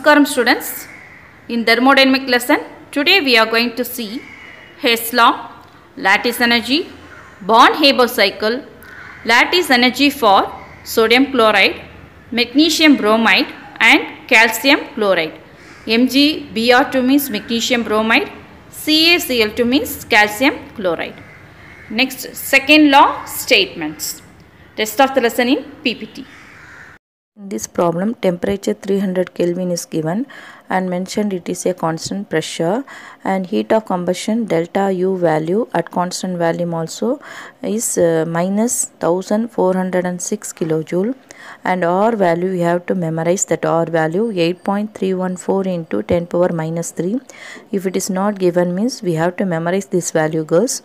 Namaskaram students. In thermodynamic lesson, today we are going to see Hess law, lattice energy, Born-Haber cycle, lattice energy for sodium chloride, magnesium bromide and calcium chloride. MgBr2 means magnesium bromide, CaCl2 means calcium chloride. Next, second law statements. Rest of the lesson in PPT. In this problem, temperature 300 Kelvin is given and mentioned it is a constant pressure, and heat of combustion delta U value at constant volume also is minus 1406 kilojoule, and R value we have to memorize that R value 8.314 into 10 power minus 3. If it is not given means we have to memorize this value, girls.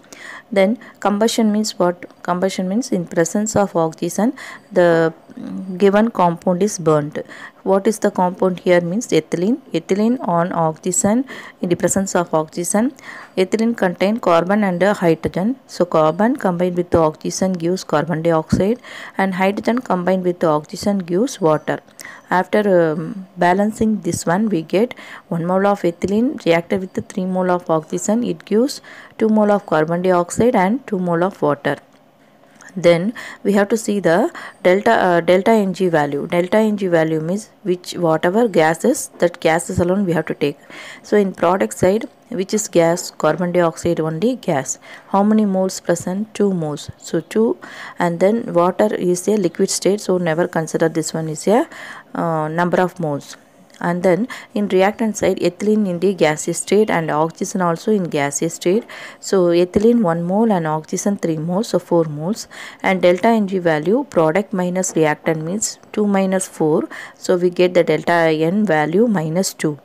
Then combustion means what? Combustion means in presence of oxygen the given compound is burnt. What is the compound here means ethylene. Ethylene on oxygen, in the presence of oxygen, ethylene contain carbon and hydrogen. So carbon combined with the oxygen gives carbon dioxide, and hydrogen combined with the oxygen gives water. After balancing this one, we get 1 mole of ethylene reacted with the 3 mole of oxygen. It gives 2 mole of carbon dioxide and 2 mole of water. Then we have to see the delta Ng value. Delta Ng value means whatever gases, that gases alone we have to take. So in product side, which is gas? Carbon dioxide only gas. How many moles present? 2 moles. So 2, and then water is a liquid state, so never consider this one is a number of moles. And then in reactant side, ethylene in the gaseous state and oxygen also in gaseous state. So ethylene 1 mole and oxygen 3 moles, so 4 moles. And delta Ng value, product minus reactant means 2 minus 4. So we get the delta N value minus 2.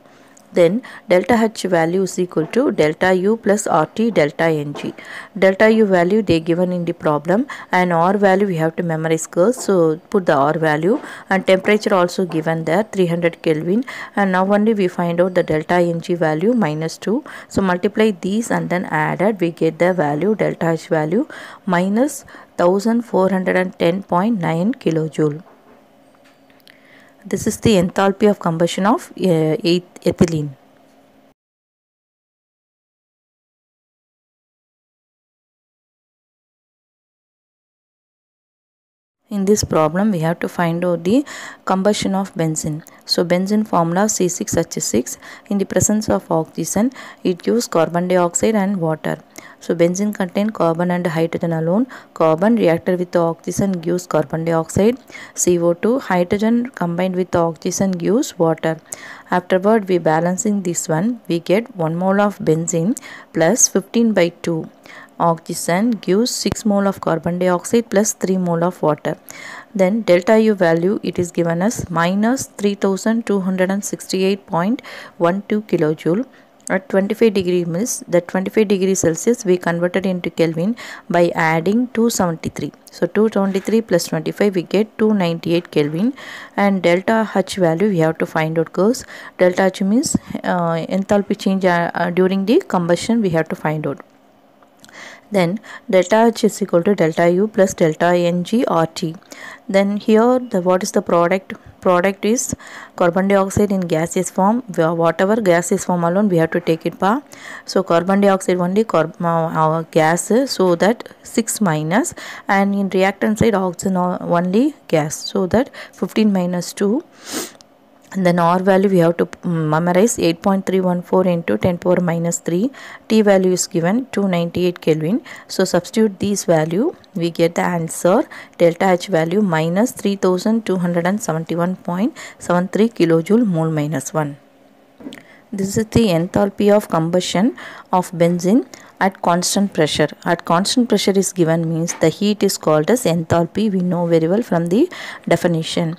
Then delta H value is equal to delta U plus RT delta Ng. Delta U value they given in the problem, and R value we have to memorize, girls. So put the R value, and temperature also given there 300 Kelvin, and now only we find out the delta Ng value minus 2. So multiply these and then added, we get the value delta H value minus 1410.9 kilojoule. This is the enthalpy of combustion of ethylene. In this problem, we have to find out the combustion of benzene. So benzene formula C6H6. In the presence of oxygen, it gives carbon dioxide and water. So benzene contain carbon and hydrogen alone. Carbon reacted with the oxygen gives carbon dioxide. CO2, hydrogen combined with the oxygen gives water. Afterward, we balancing this one, we get 1 mole of benzene plus 15/2. Oxygen gives 6 mole of carbon dioxide plus 3 mole of water. Then delta U value, it is given as minus 3268.12 kilojoule. At 25 degree means that 25 degree Celsius we converted into Kelvin by adding 273. So 273 plus 25 we get 298 Kelvin, and delta H value we have to find out, girls. Delta H means enthalpy change during the combustion we have to find out. Then delta H is equal to delta U plus delta Ng RT. Then here what is the product? Product is carbon dioxide in gaseous form. Whatever gaseous form alone we have to take it pa. So carbon dioxide only gas, so that 6 minus, and in reactant side oxygen only gas, so that 15 minus 2. And then R value we have to memorize 8.314 into 10 power minus 3. T value is given 298 Kelvin. So substitute these value, we get the answer delta H value minus 3271.73 kilojoule mole minus 1. This is the enthalpy of combustion of benzene at constant pressure. At constant pressure is given means the heat is called as enthalpy. We know very well from the definition.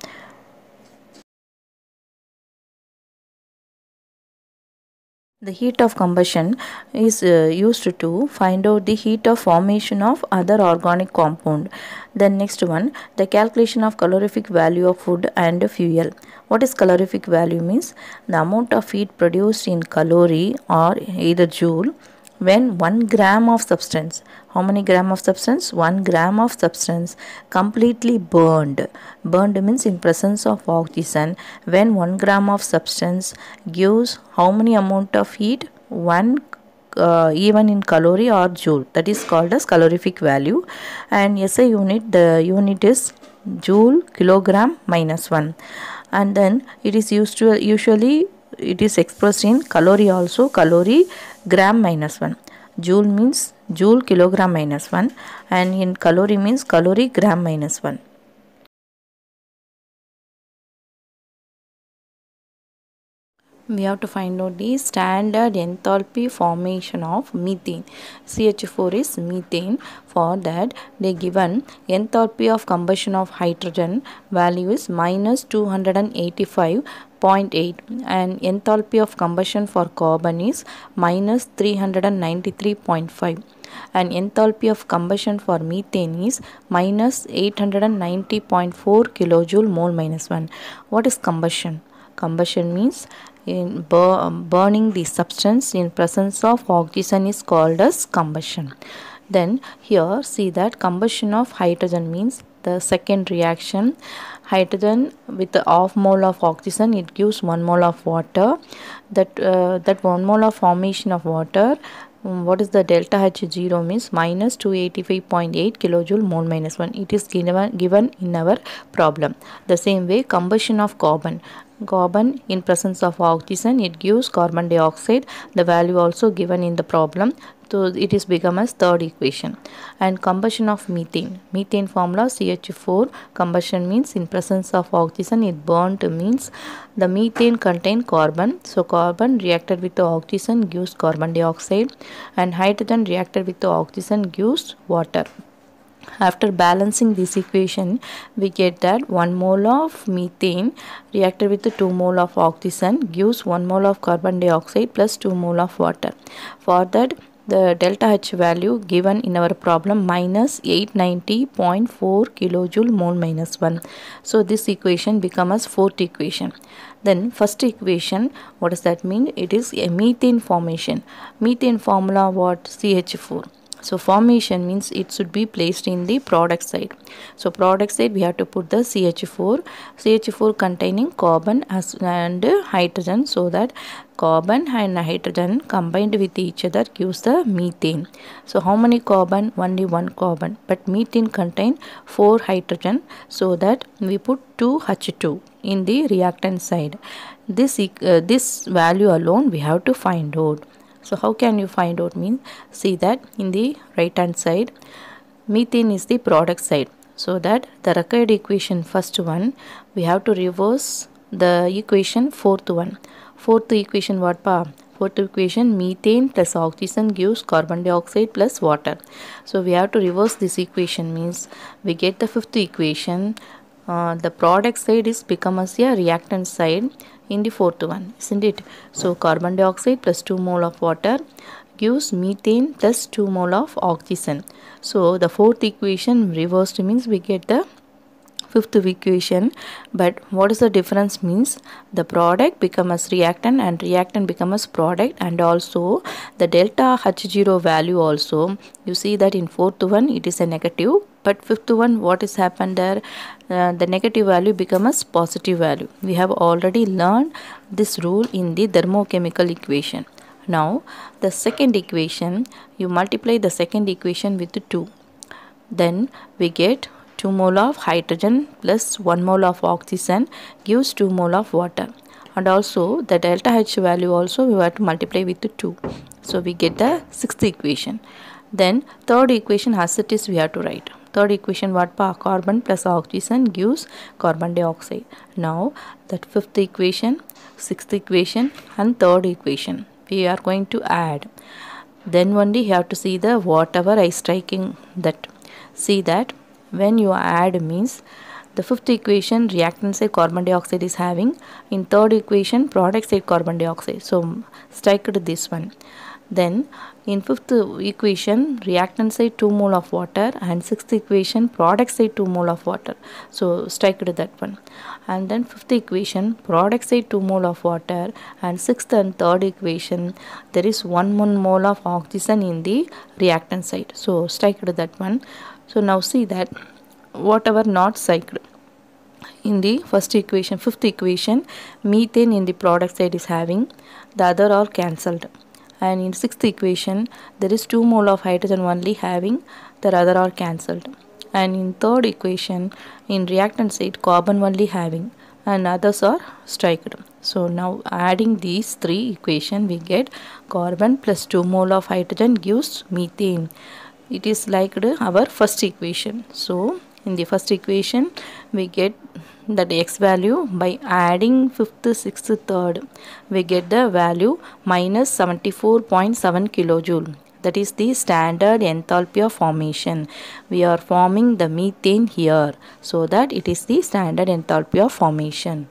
The heat of combustion is used to find out the heat of formation of other organic compound. Then next one, the calculation of calorific value of food and fuel. What is calorific value means? The amount of heat produced in calorie or either joule when 1 gram of substance, how many gram of substance? 1 gram of substance completely burned. Burned means in presence of oxygen. When 1 gram of substance gives how many amount of heat? 1 even in calorie or joule, that is called as calorific value. And SI unit, the unit is joule kilogram minus 1. And then it is usually it is expressed in calorie also, calorie gram minus 1. Joule means joule kilogram minus 1, and in calorie means calorie gram minus 1. We have to find out the standard enthalpy formation of methane. CH4 is methane. For that, they given enthalpy of combustion of hydrogen value is minus 285.8, and enthalpy of combustion for carbon is minus 393.5, and enthalpy of combustion for methane is minus 890.4 kilojoule mole minus 1. What is combustion? Combustion means in burning the substance in presence of oxygen is called as combustion. Then here see that combustion of hydrogen means the second reaction. Hydrogen with the half mole of oxygen, it gives 1 mole of water. That 1 mole of formation of water, what is the delta H0 means minus 285.8 kilojoule mole minus 1. It is given in our problem. The same way combustion of carbon. Carbon in presence of oxygen, it gives carbon dioxide. The value also given in the problem. So it is become as third equation. And combustion of methane. Methane formula CH4. Combustion means in presence of oxygen it burnt means the methane contain carbon. So carbon reacted with the oxygen gives carbon dioxide, and hydrogen reacted with the oxygen gives water. After balancing this equation, we get that 1 mole of methane reacted with the 2 mole of oxygen gives 1 mole of carbon dioxide plus 2 mole of water. For that, the delta H value given in our problem minus 890.4 kilojoule mole minus 1. So this equation becomes as fourth equation. Then first equation, what does that mean? It is a methane formation. Methane formula what? CH4. So formation means it should be placed in the product side. So product side we have to put the CH4 containing carbon and hydrogen, so that carbon and hydrogen combined with each other gives the methane. So how many carbon? Only 1 carbon, but methane contain 4 hydrogen, so that we put 2 H2 in the reactant side. This value alone we have to find out. So how can you find out? Means see that in the right hand side methane is the product side, so that the required equation first one we have to reverse the equation fourth one. Fourth equation what pa? Fourth equation methane plus oxygen gives carbon dioxide plus water. So we have to reverse this equation, means we get the fifth equation. The product side is become as a reactant side in the fourth one, isn't it? So carbon dioxide plus 2 mole of water gives methane plus 2 mole of oxygen. So the fourth equation reversed means we get the fifth equation. But what is the difference? Means the product becomes reactant and reactant becomes product, and also the delta H0 value also, you see that in fourth one it is a negative, but fifth one what is happened there? The negative value becomes positive value. We have already learned this rule in the thermochemical equation. Now the second equation, you multiply the second equation with 2, then we get 2 mole of hydrogen plus 1 mole of oxygen gives 2 mole of water, and also the delta H value also we have to multiply with 2. So we get the sixth equation. Then third equation as it is we have to write. Third equation what pa? Carbon plus oxygen gives carbon dioxide. Now that fifth equation, sixth equation and third equation we are going to add. Then only you have to see the whatever I striking that. See that when you add means the fifth equation reactant side carbon dioxide is having, in third equation product side carbon dioxide. So strike it this one. Then in fifth equation, reactant side 2 mole of water, and sixth equation, product side 2 mole of water. So strike to that one. And then fifth equation, product side 2 mole of water, and sixth and third equation, there is 1 mole of oxygen in the reactant side. So strike to that one. So now see that whatever not cycled in the first equation, fifth equation, methane in the product side is having, the other are cancelled. And in sixth equation, there is 2 mole of hydrogen only having, the other are cancelled. And in third equation, in reactant side, carbon only having, and others are striked. So now adding these three equation, we get carbon plus 2 mole of hydrogen gives methane. It is like our first equation. So in the first equation, we get that x value by adding fifth, sixth, third, we get the value minus 74.7 kilojoule. That is the standard enthalpy of formation. We are forming the methane here, so that it is the standard enthalpy of formation.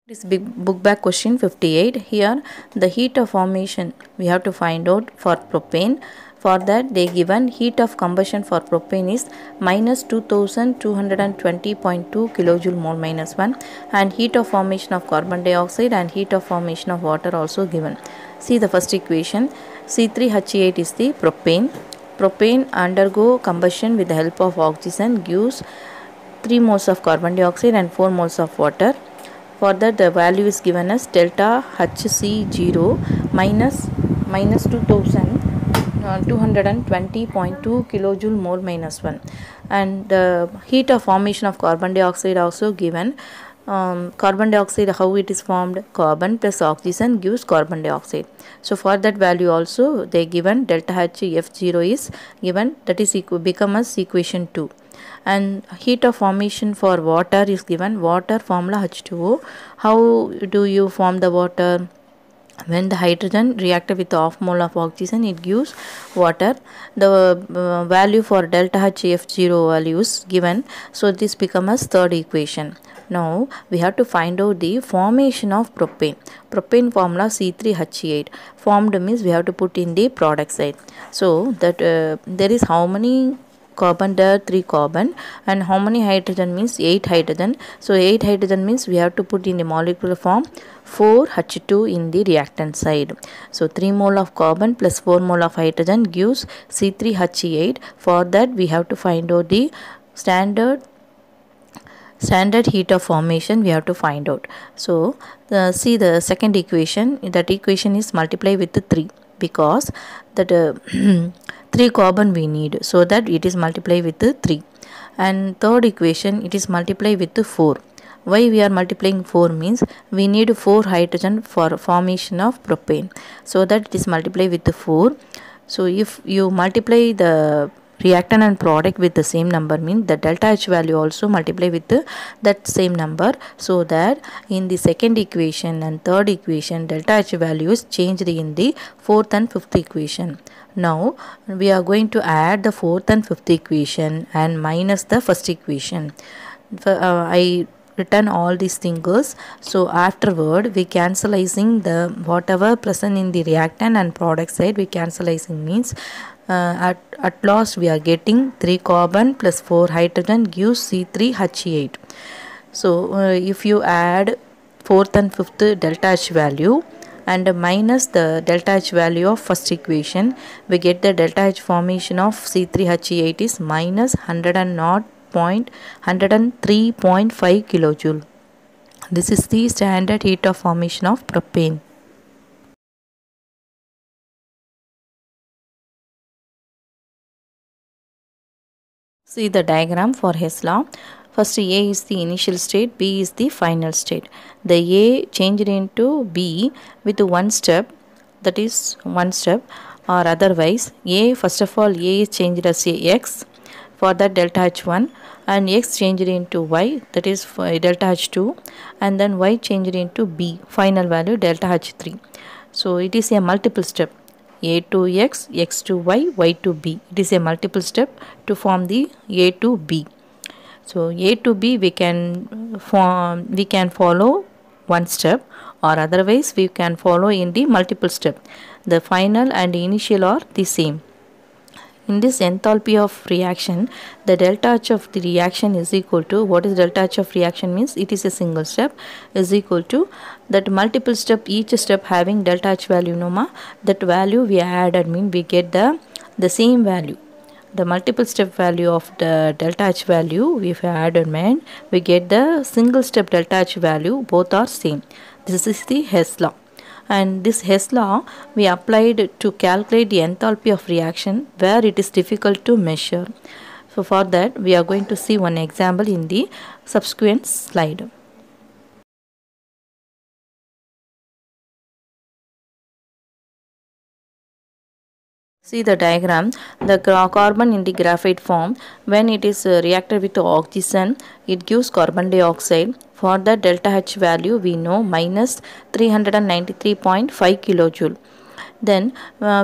This big book back question 58. Here the heat of formation we have to find out for propane. For that they given heat of combustion for propane is minus 2220.2 kilojoule mole minus 1, and heat of formation of carbon dioxide and heat of formation of water also given. See the first equation, C3H8 is the propane. Propane undergo combustion with the help of oxygen gives 3 moles of carbon dioxide and 4 moles of water. For that the value is given as delta HC0 minus 2220.2 kilojoule mole minus 1, and the heat of formation of carbon dioxide also given. Carbon dioxide, how it is formed? Carbon plus oxygen gives carbon dioxide. So for that value also they given delta HF0 is given, that is become as equation 2. And heat of formation for water is given, water formula H2O. How do you form the water? When the hydrogen reacted with half mole of oxygen, it gives water. The value for delta HF0 value is given, so this becomes as third equation. Now we have to find out the formation of propane. Propane formula C3H8. Formed means we have to put in the product side. So that there is how many carbon there? 3 carbon. And how many hydrogen means 8 hydrogen. So 8 hydrogen means we have to put in the molecular form 4H2 in the reactant side. So 3 mole of carbon plus 4 mole of hydrogen gives C3H8. For that we have to find out the standard heat of formation we have to find out. So see the second equation, that equation is multiply with 3, because that 3 carbon we need, so that it is multiply with 3. And third equation, it is multiply with 4. Why we are multiplying 4 means we need 4 hydrogen for formation of propane, so that it is multiply with 4. So if you multiply the reactant and product with the same number, means the delta H value also multiply with that same number, so that in the second equation and third equation delta H value is changed in the fourth and fifth equation. Now we are going to add the fourth and fifth equation and minus the first equation. I written all these things. So afterward we cancelizing the whatever present in the reactant and product side, we cancelizing means at last we are getting 3 carbon plus 4 hydrogen gives C3H8. So if you add fourth and fifth delta H value and minus the delta H value of first equation, we get the delta H formation of C3H8 is minus 103.5 kilojoule. This is the standard heat of formation of propane. See the diagram for Hess law. First A is the initial state, B is the final state. The A changed into B with one step, that is one step, or otherwise A, first of all A is changed as a X, for that delta H1, and X changed into Y, that is delta H2, and then Y changed into B, final value delta H3. So it is a multiple step. A to X, X to Y, Y to B. It is a multiple step to form the A to B. So A to B we can follow one step, or otherwise we can follow in the multiple step. The final and initial are the same. In this enthalpy of reaction, the delta H of the reaction is equal to, what is delta H of reaction means, it is a single step, is equal to that multiple step, each step having delta H value, that value we added, mean we get the same value. The multiple step value of the delta H value if we added, mean we get the single step delta H value, both are same. This is the Hess law. And this Hess law we applied to calculate the enthalpy of reaction where it is difficult to measure. So for that we are going to see one example in the subsequent slide. See the diagram. The carbon in the graphite form, when it is reacted with oxygen, it gives carbon dioxide. For the delta H value we know minus 393.5 kilojoule. Then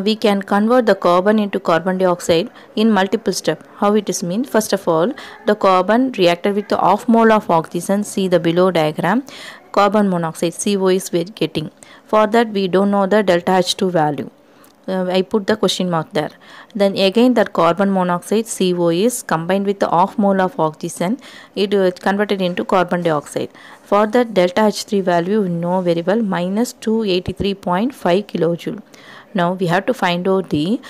we can convert the carbon into carbon dioxide in multiple step. How it is mean? First of all, the carbon reacted with the half mole of oxygen. See the below diagram. Carbon monoxide CO is we getting. For that we don't know the delta H2 value. I put the question mark there. Then again that carbon monoxide CO is combined with the half mole of oxygen, it is converted into carbon dioxide. For that delta H3 value we know very well, minus 283.5 kilojoule. Now we have to find out the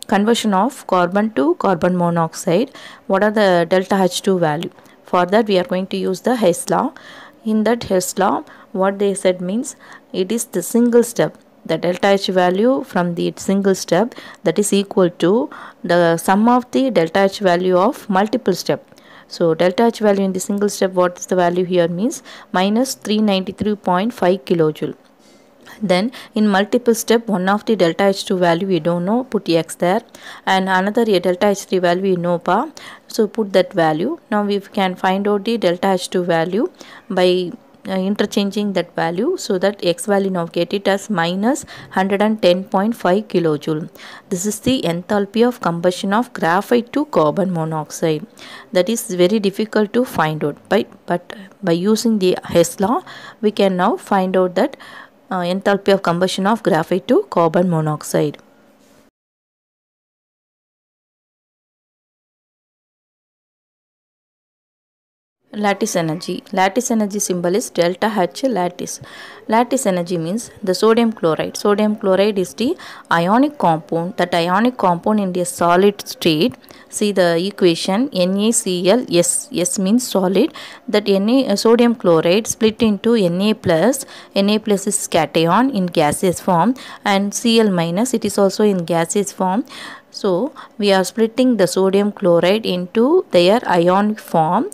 conversion of carbon to carbon monoxide. What are the delta H2 value? For that we are going to use the Hess law. In that Hess law, what they said means, it is the single step. The delta H value from the single step, that is equal to the sum of the delta H value of multiple step. So delta H value in the single step, what is the value here means, minus 393.5 kilojoule. Then in multiple step, one of the delta H2 value we don't know, put X there, and another delta H3 value we know pa, so put that value. Now we can find out the delta H2 value by interchanging that value, so that X value now get it as minus 110.5 kilojoule. This is the enthalpy of combustion of graphite to carbon monoxide. That is very difficult to find out, but by using the Hess law we can now find out that enthalpy of combustion of graphite to carbon monoxide. Lattice energy. Lattice energy symbol is delta H lattice. Lattice energy means the sodium chloride. Sodium chloride is the ionic compound. That ionic compound in the solid state. See the equation NaCl. S means solid. That sodium chloride split into Na plus. Na plus is cation in gaseous form, and Cl minus, it is also in gaseous form. So we are splitting the sodium chloride into their ionic form.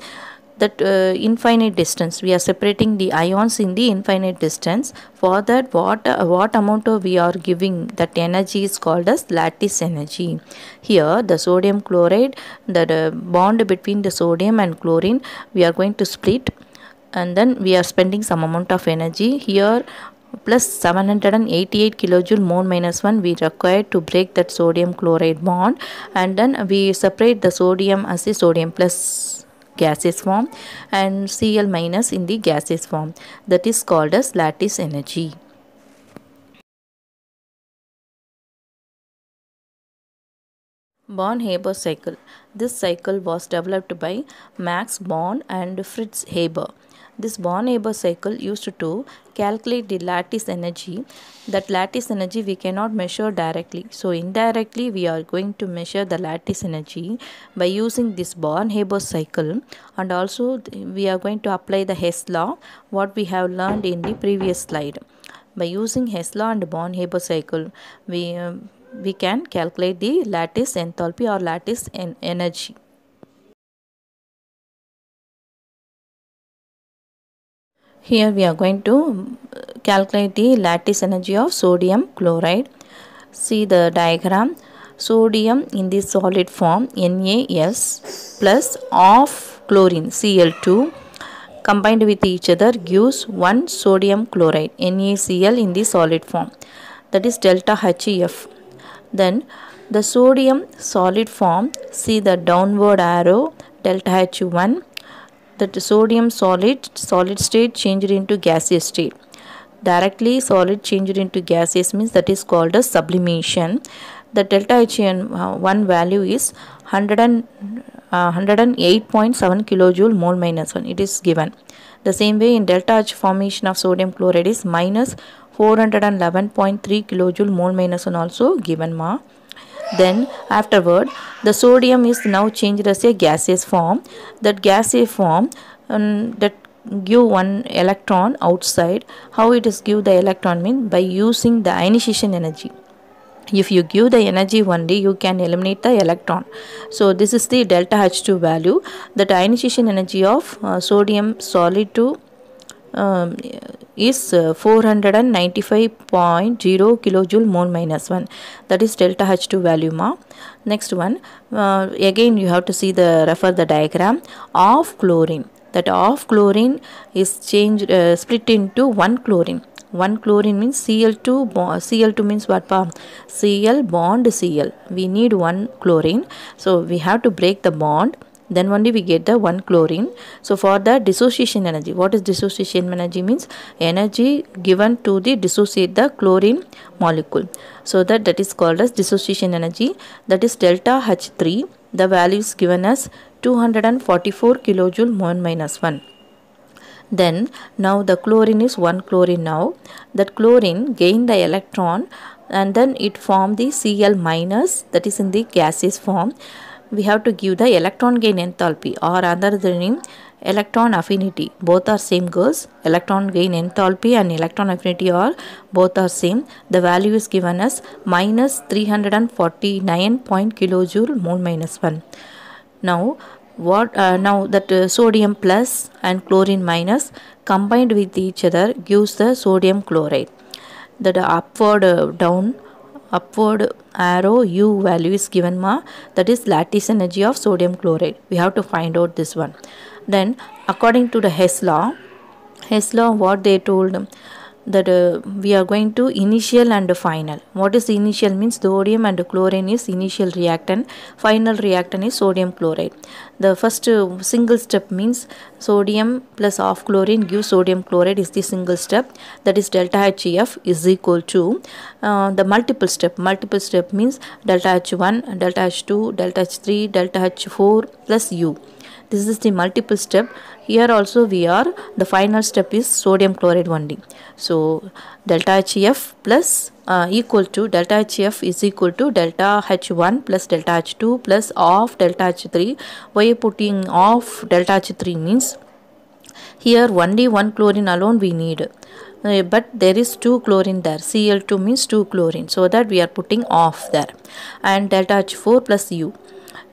That infinite distance, we are separating the ions in the infinite distance. For that what amount of we are giving, that energy is called as lattice energy. Here the sodium chloride, the bond between the sodium and chlorine we are going to split, and then we are spending some amount of energy here, plus 788 kilojoule mole minus 1 we require to break that sodium chloride bond, and then we separate the sodium as a sodium plus gaseous form and Cl minus in the gaseous form. That is called as lattice energy. Born-Haber cycle. This cycle was developed by Max Born and Fritz Haber. This Born-Haber cycle used to calculate the lattice energy. That lattice energy we cannot measure directly. So indirectly we are going to measure the lattice energy by using this Born-Haber cycle, and also we are going to apply the Hess law, what we have learned in the previous slide. By using Hess law and Born-Haber cycle, we can calculate the lattice enthalpy or lattice energy. Here we are going to calculate the lattice energy of sodium chloride. See the diagram. Sodium in the solid form NaS plus half chlorine Cl2 combined with each other gives 1 sodium chloride NaCl in the solid form. That is delta HF. Then the sodium solid form, see the downward arrow, delta H1 that sodium solid state changed into gaseous state. Directly solid changed into gaseous means that is called as sublimation. The delta H1 value is 108.7 kilojoule mole minus 1. It is given. The same way in delta H formation of sodium chloride is minus 411.3 kilojoule mole minus 1 also given ma. Then afterward the sodium is now changed as a gaseous form. That gaseous form that give one electron outside. How it is give the electron mean by using the ionization energy. If you give the energy only, you can eliminate the electron. So this is the delta H2 value. The ionization energy of sodium solid to is 495.0 kilojoule mole minus 1. That is delta H2 value ma. Next one, again you have to see the refer the diagram of chlorine. That of chlorine is changed split into one chlorine. One chlorine means Cl2 Cl2 means what pa? Cl bond Cl. We need one chlorine, so we have to break the bond, then only we get the one chlorine. So for that dissociation energy, what is dissociation energy means? Energy given to the dissociate the chlorine molecule. So that is called as dissociation energy. That is delta H3. The value is given as 244 kilojoule mole minus 1. Then now the chlorine is one chlorine now. That chlorine gained the electron and then it formed the Cl minus, that is in the gaseous form. We have to give the electron gain enthalpy, or other than electron affinity. Both are same girls. Electron gain enthalpy and electron affinity are both are same. The value is given as minus 349 kilojoule mole minus 1. Now now that sodium plus and chlorine minus combined with each other gives the sodium chloride. That upward arrow U value is given ma, that is lattice energy of sodium chloride. We have to find out this one. Then according to the Hess law what they told, that we are going to initial and final. What is initial means sodium and chlorine is initial reactant, final reactant is sodium chloride. The first single step means sodium plus half chlorine gives sodium chloride is the single step, that is delta HF is equal to the multiple step means delta H1, delta H2, delta H3, delta H4 plus U. This is the multiple step. Here also the final step is sodium chloride only. So delta HF plus equal to delta HF is equal to delta H1 plus delta H2 plus of delta H3. Why putting off delta H3 means here only one chlorine alone we need. But there is 2 chlorine there. Cl2 means 2 chlorine. So that we are putting off there. And delta H4 plus U.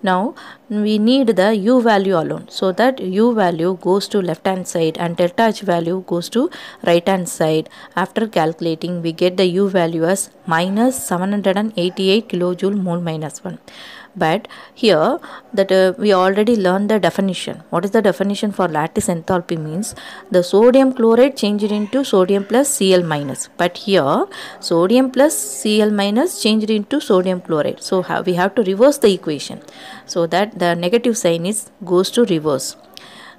Now we need the U value alone, so that U value goes to left hand side and delta H value goes to right hand side. After calculating we get the U value as minus 788 kilojoule mole minus 1. But here that we already learned the definition. What is the definition for lattice enthalpy means the sodium chloride changed into sodium plus Cl minus. But here sodium plus Cl minus changed into sodium chloride. So we have to reverse the equation, so that the negative sign goes to reverse.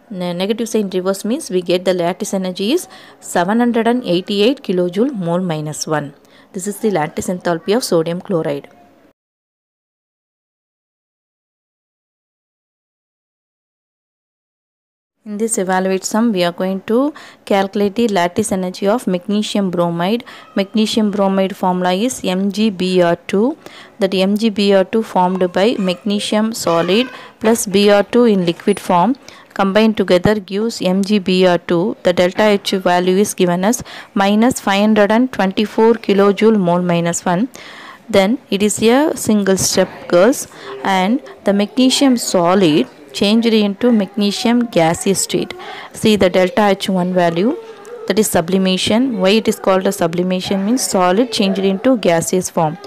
Negative sign reverse means we get the lattice energy is 788 kilojoule mole minus 1. This is the lattice enthalpy of sodium chloride. In this evaluate sum, we are going to calculate the lattice energy of magnesium bromide. Magnesium bromide formula is MgBr2. That MgBr2 formed by magnesium solid plus Br2 in liquid form combined together gives MgBr2. The delta H value is given as minus 524 kilojoule mole minus 1. Then it is a single step girls, and the magnesium solid changed into magnesium gaseous state. See the delta H1 value, that is sublimation. Why it is called a sublimation means solid changed into gaseous form.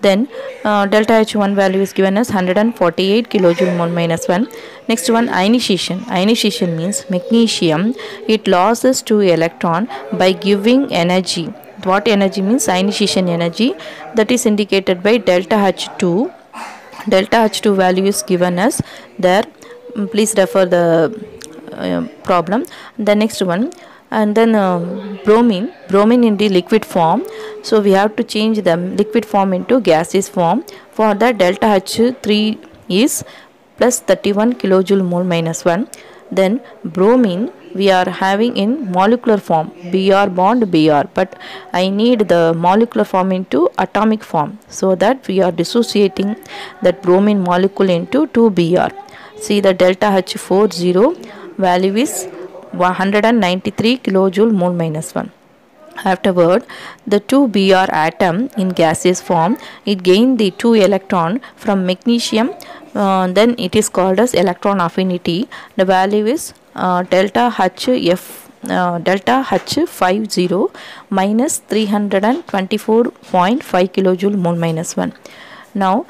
Then delta H1 value is given as 148 kilojoule mole minus 1. Next one, ionization. Ionization means magnesium, it loses 2 electron by giving energy. What energy means? Ionization energy, that is indicated by delta H2. Delta H2 value is given as there. Please refer the problem. The next one, and then bromine in the liquid form. So we have to change the liquid form into gaseous form. For that, delta H3 is plus 31 kilojoule mole minus 1. Then bromine we are having in molecular form, Br bond Br, but I need the molecular form into atomic form, so that we are dissociating that bromine molecule into 2Br. See the delta H40 value is 193 kilojoule mole minus 1. Afterward, the 2Br atom in gaseous form, it gained the 2 electron from magnesium. Then it is called as electron affinity. The value is delta H50 minus 324.5 kilojoule mole minus 1. Now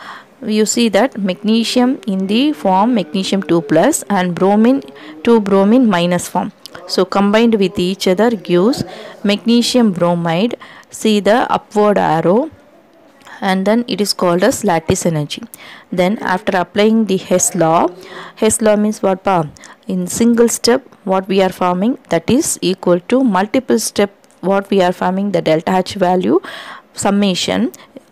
you see that magnesium in the form magnesium 2 plus and bromine 2 bromine minus form. So combined with each other gives magnesium bromide. See the upward arrow, and then it is called as lattice energy. Then after applying the Hess law means what pa? In single step what we are forming, that is equal to multiple step what we are forming, the delta H value summation,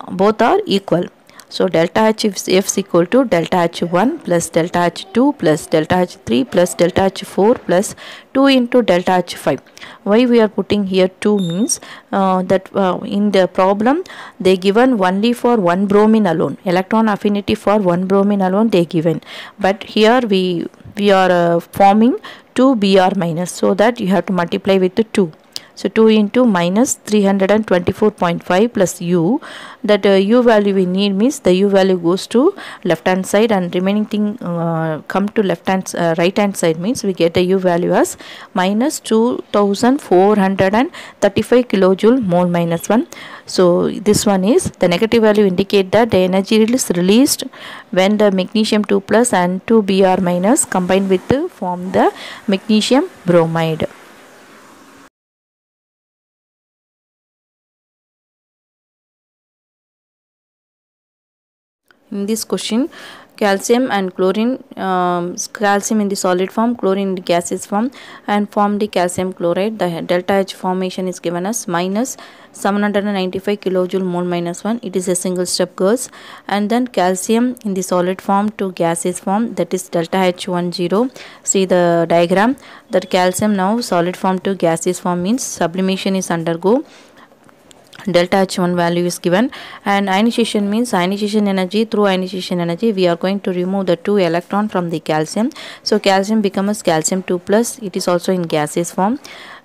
both are equal. So delta H is equal to delta H1 plus delta H2 plus delta H3 plus delta H4 plus 2 into delta H5. Why we are putting here 2 means that in the problem they given only for one bromine alone, electron affinity for one bromine alone they given, but here we are forming 2 Br minus, so that you have to multiply with the 2. So 2 into minus 324.5 plus u, that u value we need means the u value goes to left hand side and remaining thing come to right hand side, means we get the u value as minus 2435 kilojoule mole minus 1. So this one is the negative value, indicate that the energy is released when the magnesium 2 plus and 2 Br minus combined with form the magnesium bromide. In this question, calcium and chlorine, calcium in the solid form, chlorine in the gaseous form, and form the calcium chloride. The delta H formation is given as minus 795 kilojoule mole minus 1. It is a single step, girls. And then calcium in the solid form to gaseous form, that is delta H10. See the diagram, that calcium now solid form to gaseous form means sublimation is undergo. Delta H1 value is given, and ionization means ionization energy. Through ionization energy we are going to remove the 2 electron from the calcium, so calcium becomes calcium 2 plus. It is also in gaseous form.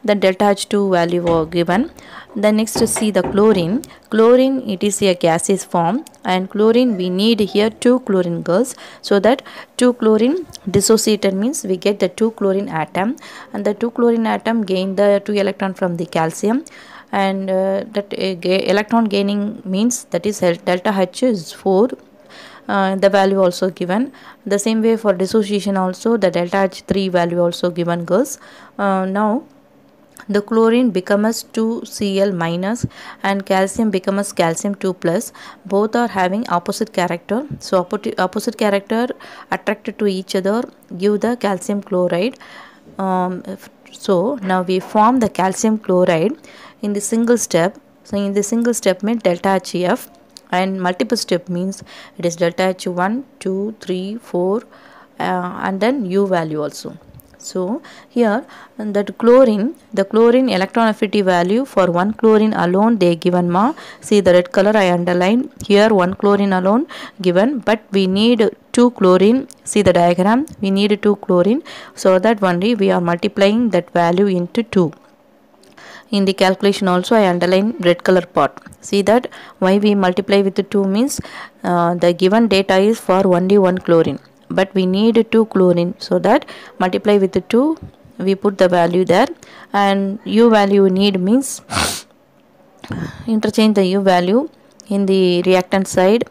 The delta H2 value were given. Then next to see the chlorine. Chlorine, it is a gaseous form, and chlorine we need here 2 chlorine, girls, so that 2 chlorine dissociated means we get the 2 chlorine atom, and the 2 chlorine atom gain the 2 electron from the calcium, and that electron gaining means that is delta H is 4. The value also given. The same way for dissociation also, the delta H3 value also given, girls. Now the chlorine becomes 2Cl minus and calcium becomes calcium 2 plus. Both are having opposite character, so opposite character attracted to each other give the calcium chloride. So now we form the calcium chloride in the single step. So in the single step means delta HF, and multiple step means it is delta H1, 2, 3, 4 and then U value also. So here that chlorine, the chlorine electron affinity value for one chlorine alone they given ma. See the red color I underline here, one chlorine alone given, but we need 2 chlorine. See the diagram, we need 2 chlorine, so that only we are multiplying that value into 2. In the calculation also I underline red color part. See that why we multiply with the 2 means the given data is for only 1 chlorine, but we need 2 chlorine, so that multiply with the 2, we put the value there, and U value need means interchange the U value in the reactant side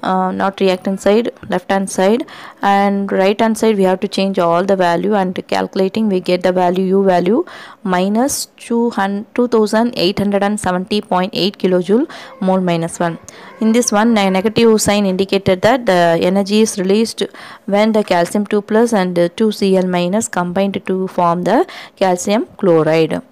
not reactant side, left hand side, and right hand side we have to change all the value, and calculating we get the value U value minus 2870.8 kilojoule mole minus 1. In this one, a negative sign indicated that the energy is released when the calcium 2 plus and 2Cl minus combined to form the calcium chloride.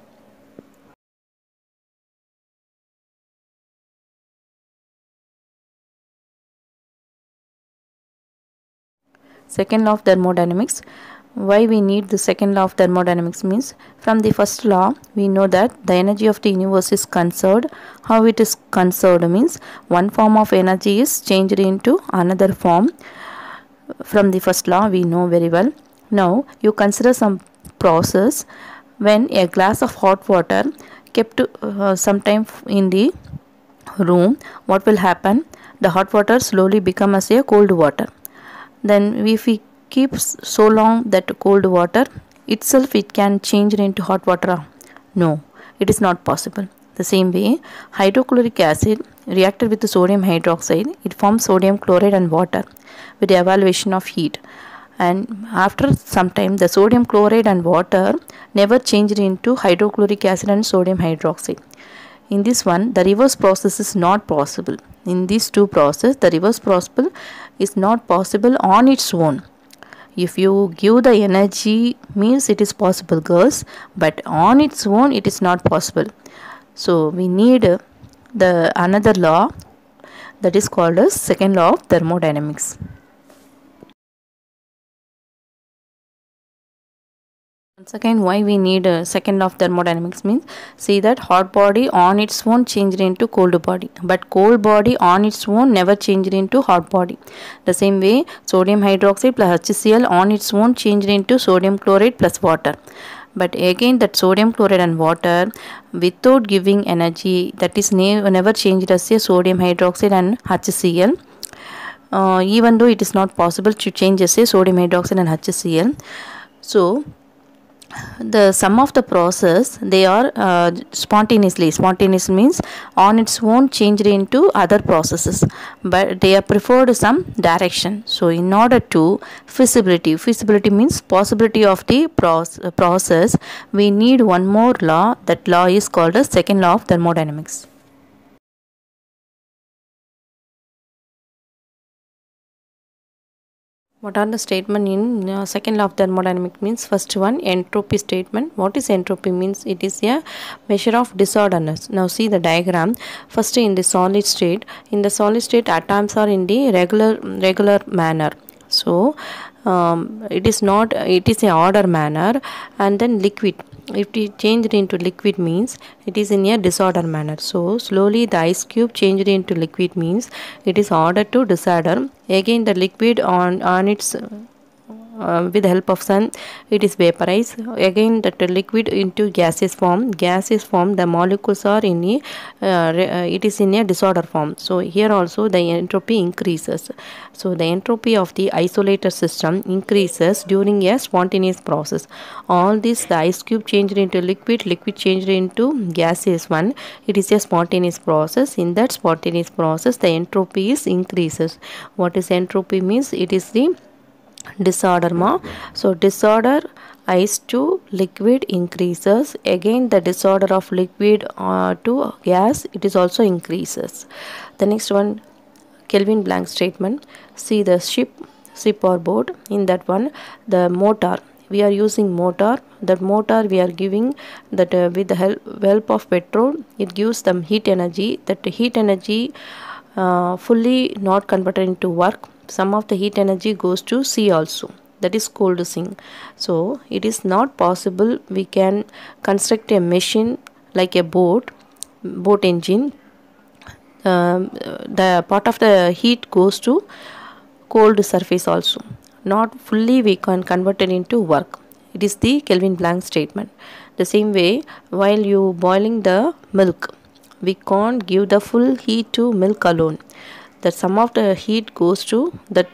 Second law of thermodynamics. Why we need the second law of thermodynamics means, from the first law we know that the energy of the universe is conserved. How it is conserved means, one form of energy is changed into another form. From the first law we know very well. Now you consider some process. When a glass of hot water kept sometime in the room, what will happen? The hot water slowly becomes as a cold water. Then if we keep so long that cold water itself, it can change into hot water? No, it is not possible. The same way, hydrochloric acid reacted with the sodium hydroxide, it forms sodium chloride and water with the evaluation of heat. And after some time, the sodium chloride and water never changed into hydrochloric acid and sodium hydroxide. In this one, the reverse process is not possible. In these two processes, the reverse process is not possible on its own. If you give the energy, means it is possible, girls, but on its own it is not possible. So we need the another law, that is called as second law of thermodynamics. Once again, why we need a second law of thermodynamics means, see that hot body on its own changed into cold body, but cold body on its own never changed into hot body. The same way, sodium hydroxide plus HCl on its own changed into sodium chloride plus water. But again, that sodium chloride and water without giving energy, that is never changed as a sodium hydroxide and HCl. Even though it is not possible to change as a sodium hydroxide and HCl. So the sum of the process, they are spontaneous means on its own changed into other processes, but they are preferred some direction. So in order to feasibility means possibility of the process, we need one more law. That law is called as second law of thermodynamics. What are the statement in second law of thermodynamics means? First one, entropy statement. What is entropy means? It is a measure of disorderness. Now see the diagram. First, in the solid state, atoms are in the regular manner. So it is a order manner. And then liquid, if it changed into liquid means it is in a disorder manner. So slowly the ice cube changed into liquid means it is order to disorder. Again the liquid on its with the help of sun, it is vaporized. Again that liquid into gaseous form. The molecules are in it is in a disorder form. So here also the entropy increases. So the entropy of the isolated system increases during a spontaneous process. All this, the ice cube changed into liquid changed into gaseous one. It is a spontaneous process. In that spontaneous process, the entropy is increases. What is entropy means? It is the disorder. So disorder ice to liquid increases. Again the disorder of liquid to gas, it is also increases. The next one, Kelvin Planck statement. See the ship or boat. In that one, the motor, we are using motor. That motor we are giving that with the help of petrol, it gives them heat energy. That heat energy fully not converted into work. Some of the heat energy goes to sea also, that is cold sink. So it is not possible we can construct a machine like a boat engine. The part of the heat goes to cold surface also, not fully we can convert it into work. It is the Kelvin Planck statement. The same way, while you boiling the milk, we can't give the full heat to milk alone. That some of the heat goes to that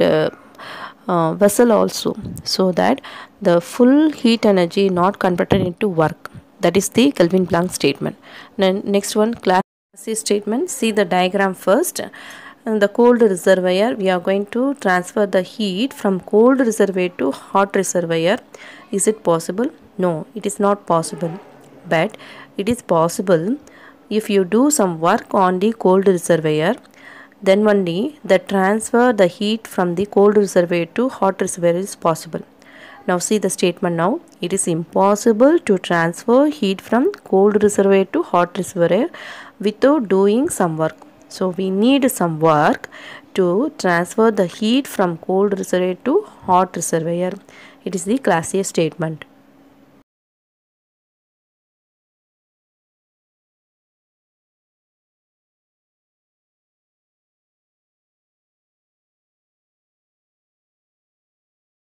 vessel also, so that the full heat energy not converted into work. That is the Kelvin Planck statement. Then next one, Clapeyron statement. See the diagram first. in the cold reservoir, we are going to transfer the heat from cold reservoir to hot reservoir. Is it possible? No, it is not possible. But it is possible if you do some work on the cold reservoir, then only the transfer the heat from the cold reservoir to hot reservoir is possible. Now see the statement now. It is impossible to transfer heat from cold reservoir to hot reservoir without doing some work. So we need some work to transfer the heat from cold reservoir to hot reservoir. It is the Clausius statement.